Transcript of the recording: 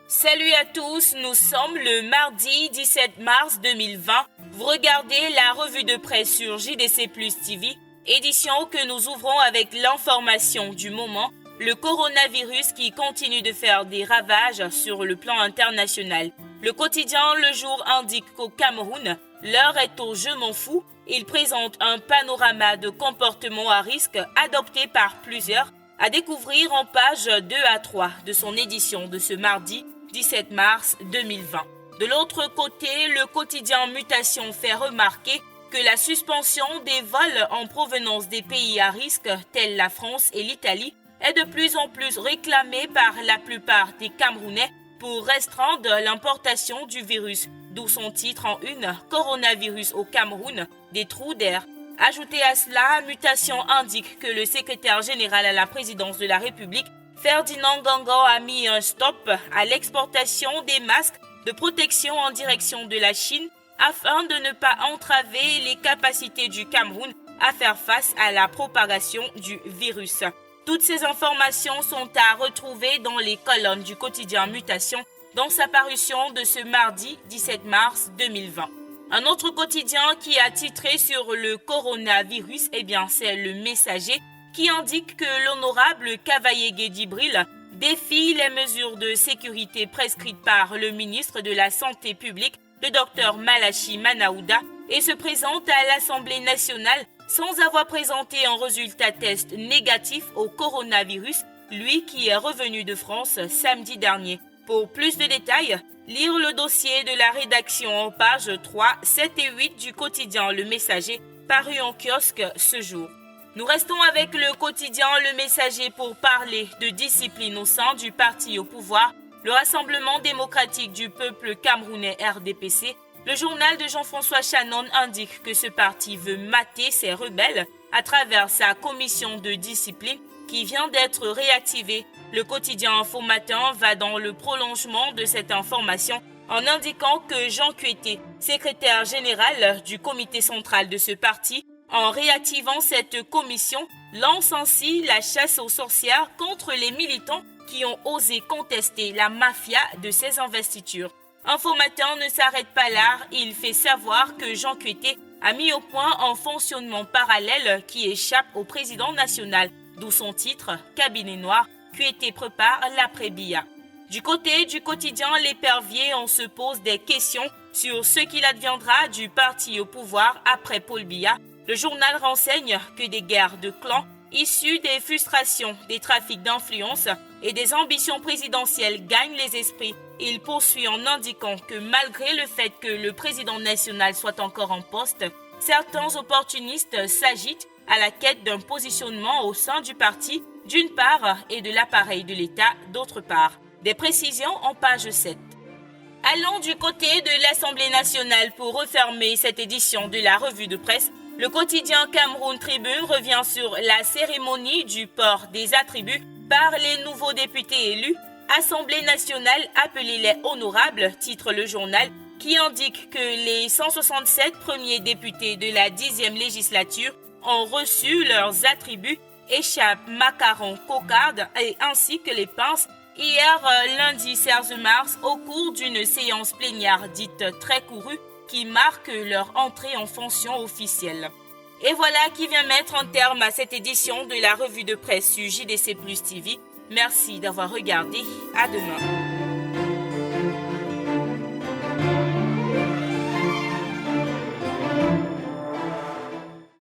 Salut à tous, nous sommes le mardi 17 mars 2020. Vous regardez la revue de presse sur JDC Plus TV, édition que nous ouvrons avec l'information du moment, le coronavirus qui continue de faire des ravages sur le plan international. Le quotidien Le Jour indique qu'au Cameroun, l'heure est au je m'en fous. Il présente un panorama de comportements à risque adoptés par plusieurs, à découvrir en pages 2 à 3 de son édition de ce mardi 17 mars 2020. De l'autre côté, le quotidien Mutation fait remarquer que la suspension des vols en provenance des pays à risque, tels la France et l'Italie, est de plus en plus réclamée par la plupart des Camerounais pour restreindre l'importation du virus, d'où son titre en une, Coronavirus au Cameroun, des trous d'air. Ajouté à cela, Mutation indique que le secrétaire général à la présidence de la République, Ferdinand Gangan, a mis un stop à l'exportation des masques de protection en direction de la Chine afin de ne pas entraver les capacités du Cameroun à faire face à la propagation du virus. Toutes ces informations sont à retrouver dans les colonnes du quotidien Mutation dans sa parution de ce mardi 17 mars 2020. Un autre quotidien qui a titré sur le coronavirus, c'est Le Messager, qui indique que l'honorable Cavaillé Guédibril défie les mesures de sécurité prescrites par le ministre de la Santé publique, le docteur Malachi Manaouda, et se présente à l'Assemblée nationale sans avoir présenté un résultat test négatif au coronavirus, lui qui est revenu de France samedi dernier. Pour plus de détails, lire le dossier de la rédaction en pages 3, 7 et 8 du quotidien Le Messager, paru en kiosque ce jour. Nous restons avec le quotidien Le Messager pour parler de discipline au sein du parti au pouvoir, le Rassemblement démocratique du peuple camerounais RDPC. Le journal de Jean-François Chanon indique que ce parti veut mater ses rebelles à travers sa commission de discipline qui vient d'être réactivée. Le quotidien Info Matin va dans le prolongement de cette information en indiquant que Jean Kueté, secrétaire général du comité central de ce parti, en réactivant cette commission, lance ainsi la chasse aux sorcières contre les militants qui ont osé contester la mafia de ses investitures. Info Matin ne s'arrête pas là, il fait savoir que Jean Kueté a mis au point un fonctionnement parallèle qui échappe au président national, d'où son titre « Cabinet noir ». Kueté prépare l'après-Biya. Du côté du quotidien L'Épervier, on se pose des questions sur ce qu'il adviendra du parti au pouvoir après Paul Biya. Le journal renseigne que des guerres de clans issues des frustrations, des trafics d'influence et des ambitions présidentielles gagnent les esprits. Il poursuit en indiquant que malgré le fait que le président national soit encore en poste, certains opportunistes s'agitent à la quête d'un positionnement au sein du parti d'une part et de l'appareil de l'État d'autre part. Des précisions en page 7. Allons du côté de l'Assemblée nationale pour refermer cette édition de la revue de presse. Le quotidien Cameroun Tribune revient sur la cérémonie du port des attributs par les nouveaux députés élus. Assemblée nationale appelée les honorables, titre le journal, qui indique que les 167 premiers députés de la 10e législature ont reçu leurs attributs, échappes, macarons, cocardes et ainsi que les pinces hier lundi 16 mars au cours d'une séance plénière dite très courue qui marque leur entrée en fonction officielle. Et voilà qui vient mettre un terme à cette édition de la revue de presse sur JDC Plus TV. Merci d'avoir regardé. À demain.